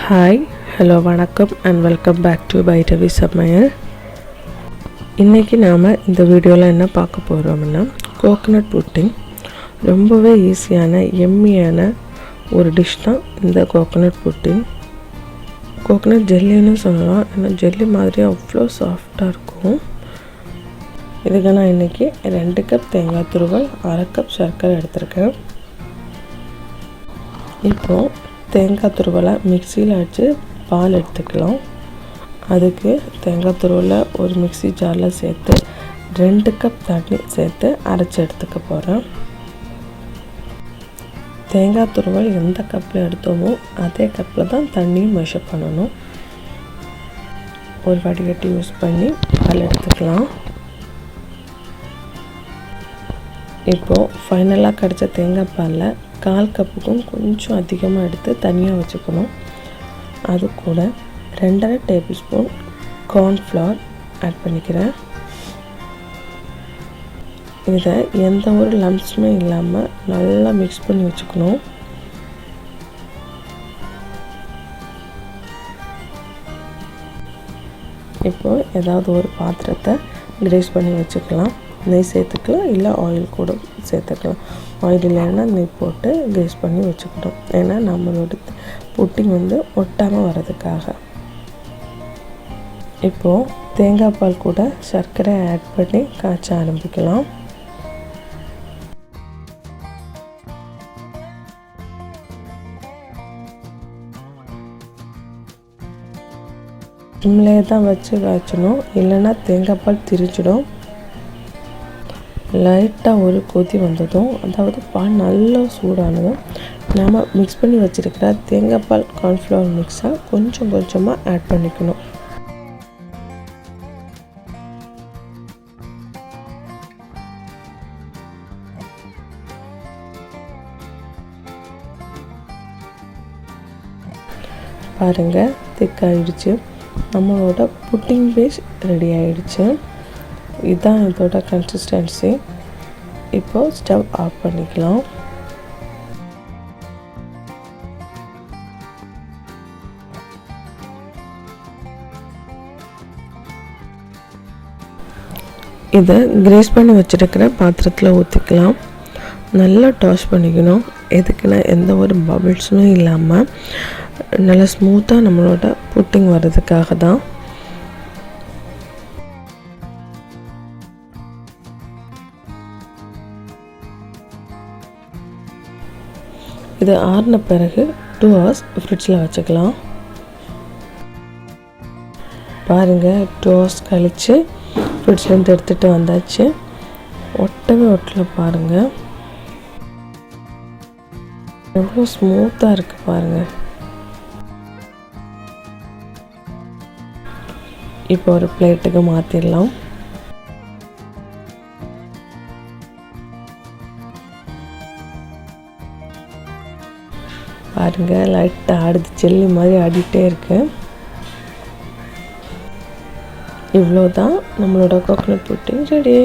Hi hello வணக்கம் and welcome back to Bhairavi Samayal. இன்றைக்கி நாம் இந்த வீடியோவில் என்ன பார்க்க போகிறோம்னா கோகனட் புட்டிங். ரொம்பவே ஈஸியான எம்மியான ஒரு டிஷ் தான் இந்த கோகனட் புட்டிங். கோகனட் ஜெல்லின்னு சொல்லலாம், ஏன்னா ஜெல்லி மாதிரி அவ்வளோ சாஃப்டாக இருக்கும். இதுக்கு நான் இன்றைக்கி 2 கப் தேங்காய் துருவல், 1/2 கப் சர்க்கரை எடுத்திருக்கேன். இப்போது தேங்காய் துருவலை மிக்சியில் வச்சு பால் எடுத்துக்கலாம். அதுக்கு தேங்காய் துருவலை ஒரு மிக்சி ஜாரில் சேர்த்து 2 கப் தண்ணி சேர்த்து அரைச்சி எடுத்துக்க போகிறேன். தேங்காய் துருவல் எந்த கப்பில் எடுத்தோமோ அதே கப்பில் தான் தண்ணியும் மெஷர் பண்ணணும். ஒரு வடிகட்டி யூஸ் பண்ணி பால் எடுத்துக்கலாம். இப்போது ஃபைனலாக கிடச்ச தேங்காய் பாலில் 1/4 கப்புக்கும் கொஞ்சம் அதிகமாக எடுத்து தனியாக வச்சுக்கணும். அது கூட 2.5 டேபிள் ஸ்பூன் கார்ன்ஃப்ளவர் ஆட் பண்ணிக்கிறேன். இதை எந்த ஒரு லம்ப்ஸுமே இல்லாமல் நல்லா மிக்ஸ் பண்ணி வச்சுக்கணும். இப்போது ஏதாவது ஒரு பாத்திரத்தை கிரேஸ் பண்ணி வச்சுக்கலாம். நெய் சேர்த்துக்கலாம், இல்லை ஆயில் கூட சேர்த்துக்கலாம். ஆயில் இல்லைன்னா நெய் போட்டு கிரேஸ் பண்ணி வச்சுக்கணும், ஏன்னா நம்மளோட புட்டிங் ஒட்டாமல் வர்றதுக்காக. இப்போது தேங்காய் பால் கூட சர்க்கரை ஆட் பண்ணி காய்ச்ச ஆரம்பிக்கலாம். சிம்லே தான் வச்சு காய்ச்சணும், இல்லைன்னா தேங்காய் பால் திரிச்சிடும். லைட்டாக ஒரு கொதி வந்ததும், அதாவது பால் நல்லா சூடானதும், நாம் மிக்ஸ் பண்ணி வச்சுருக்கிற தேங்காய் பால் கார்ன்ஃப்ளவர் மிக்ஸை கொஞ்சம் கொஞ்சமாக ஆட் பண்ணிக்கணும். பாருங்கள், திக்காயிடுச்சு. நம்மளோட புட்டிங் பேஸ் ரெடி ஆகிடுச்சு. இதுதான் இதோட கன்சிஸ்டன்சி. இப்போது ஸ்டவ் ஆஃப் பண்ணிக்கலாம். இதை கிரேஸ் பண்ணி வச்சுருக்கிற பாத்திரத்தில் ஊற்றிக்கலாம். நல்லா டாஸ் பண்ணிக்கணும். எதுக்குன்னா எந்த ஒரு பபிள்ஸுமே இல்லாமல் நல்லா ஸ்மூத்தாக நம்மளோட புட்டிங் வர்றதுக்காக தான். இது ஆறின பிறகு 2 hours ஃப்ரிட்ஜில் வச்சுக்கலாம். பாருங்கள், 2 hours கழித்து ஃப்ரிட்ஜ்லேருந்து எடுத்துகிட்டு வந்தாச்சு. ஒட்டவே ஒட்டல. பாருங்கள் எவ்வளோ ஸ்மூத்தாக இருக்குது. பாருங்கள், இப்போ ஒரு பிளேட்டுக்கு மாற்றிடலாம். பாருங்கள், லைட்டாக ஆடுது, ஜெல்லி மாதிரி ஆடிட்டே இருக்கு. இவ்வளோ தான் நம்மளோட கோகனட் புட்டிங் ரெடி.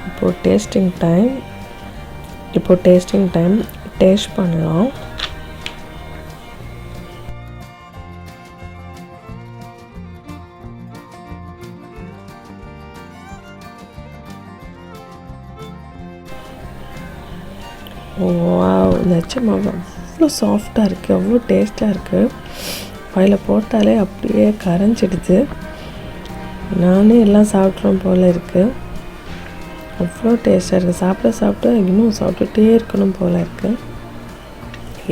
இப்போது டேஸ்டிங் டைம் டேஸ்ட் பண்ணலாம். வாவ், நிஜமாக அவ்வளோ சாஃப்டாக இருக்குது, அவ்வளோ டேஸ்ட்டாக இருக்குது. வாயில் போட்டாலே அப்படியே கரைஞ்சிடுது. நானே எல்லாம் சாப்பிட்றோம் போல் இருக்குது. அவ்வளோ டேஸ்ட்டாக இருக்குது. சாப்பிட இன்னும் சாப்பிட்டுட்டே இருக்கணும் போல் இருக்குது.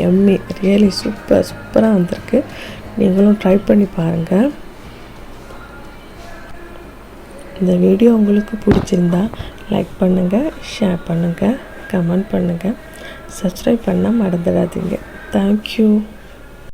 எம்மி, ரியலி சூப்பராக வந்திருக்கு. நீங்களும் ட்ரை பண்ணி பாருங்கள். இந்த வீடியோ உங்களுக்கு பிடிச்சிருந்தா லைக் பண்ணுங்கள், ஷேர் பண்ணுங்கள், கமெண்ட் பண்ணுங்கள், சப்ஸ்கிரைப் பண்ண மறந்துடாதீங்க. தேங்க்யூ.